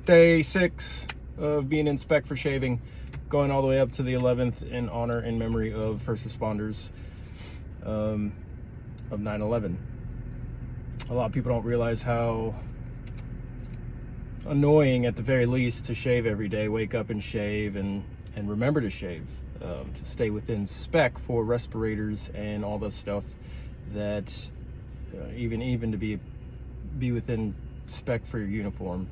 Day 6 of being in spec for shaving, going all the way up to the 11th in honor and memory of first responders of 9/11. A lot of people don't realize how annoying, at the very least, to shave every day, wake up and shave, and remember to shave, to stay within spec for respirators and all the stuff that even to be within spec for your uniform.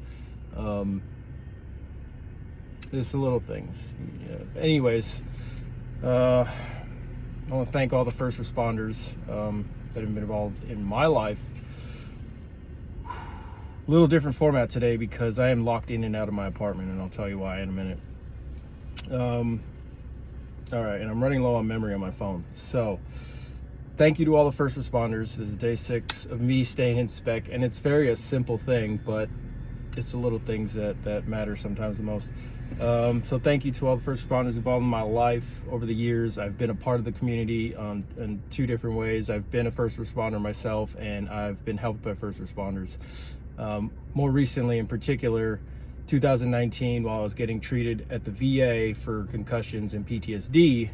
It's the little things. Anyways, I want to thank all the first responders that have been involved in my life. A little different format today because I am locked in and out of my apartment, and I'll tell you why in a minute. All right, and I'm running low on memory on my phone. So thank you to all the first responders. This is day 6 of me staying in spec, and it's a simple thing, but it's the little things that matter sometimes the most. So thank you to all the first responders involved in my life over the years. I've been a part of the community in 2 different ways. I've been a first responder myself, and I've been helped by first responders. More recently, in particular, 2019, while I was getting treated at the VA for concussions and PTSD,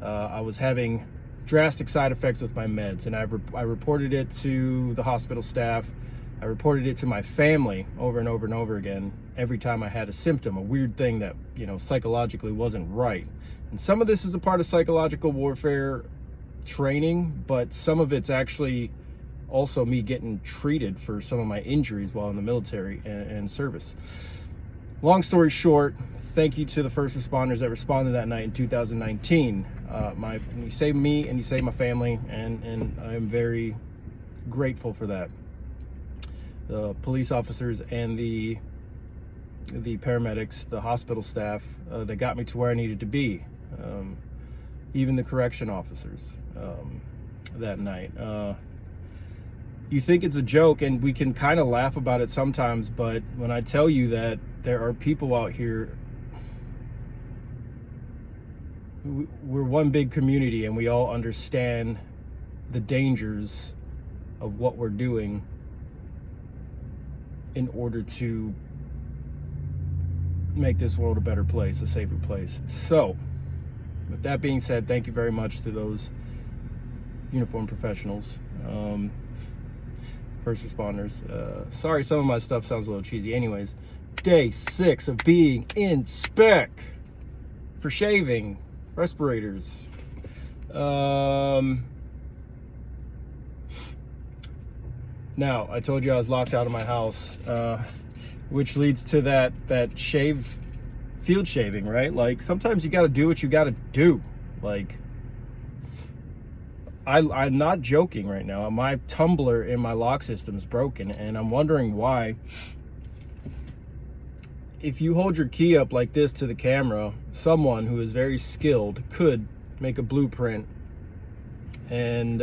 I was having drastic side effects with my meds, and I reported it to the hospital staff. I reported it to my family over and over and over again every time I had a symptom, a weird thing that, psychologically wasn't right. And some of this is a part of psychological warfare training, but some of it's actually also me getting treated for some of my injuries while in the military and service. Long story short, thank you to the first responders that responded that night in 2019. You saved me and you saved my family, and I'm very grateful for that. The police officers and the paramedics, the hospital staff, that got me to where I needed to be. Even the correction officers that night. You think it's a joke, and we can kind of laugh about it sometimes, but when I tell you that there are people out here, we're one big community, and we all understand the dangers of what we're doing in order to make this world a better place, a safer place. So, with that being said, thank you very much to those uniformed professionals, first responders. Sorry, some of my stuff sounds a little cheesy. Anyways, day 6 of being in spec for shaving, respirators. Now, I told you I was locked out of my house, which leads to that field shaving, right? Like, sometimes you got to do what you got to do. Like, I'm not joking right now. My tumbler in my lock system is broken, and I'm wondering why. If you hold your key up like this to the camera, someone who is very skilled could make a blueprint and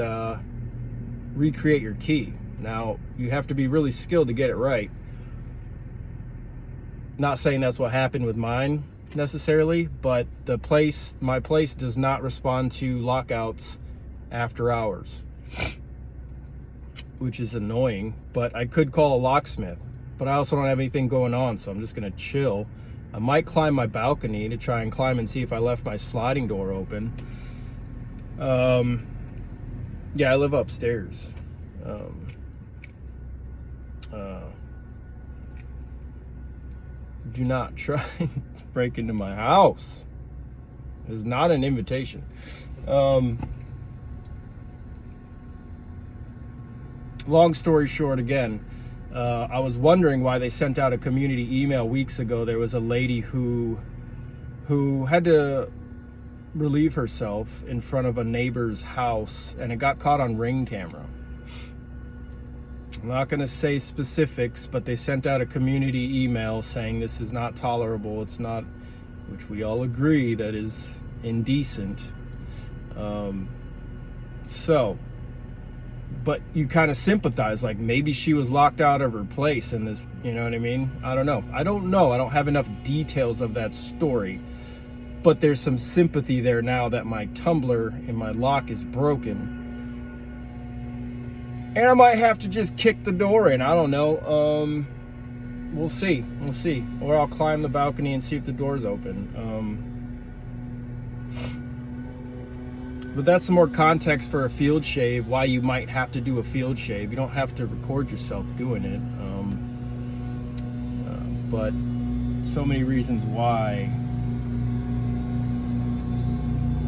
recreate your key. Now, you have to be really skilled to get it right. Not saying that's what happened with mine necessarily, but my place does not respond to lockouts after hours, which is annoying. But I could call a locksmith, but I also don't have anything going on, so I'm just gonna chill. I might climb my balcony to try and climb and see if I left my sliding door open. Yeah, I live upstairs. Do not try and break into my house. It's not an invitation. Long story short, again, I was wondering why they sent out a community email weeks ago. There was a lady who had to relieve herself in front of a neighbor's house, and it got caught on Ring camera. I'm not going to say specifics, but they sent out a community email saying this is not tolerable. It's not, which we all agree that is indecent. But you kind of sympathize, like maybe she was locked out of her place in this, you know what I mean? I don't know. I don't have enough details of that story, but there's some sympathy there now that my tumbler in my lock is broken. And I might have to just kick the door in. I don't know. we'll see. We'll see. Or I'll climb the balcony and see if the door's open. But that's some more context for a field shave, why you might have to do a field shave. You don't have to record yourself doing it. But so many reasons why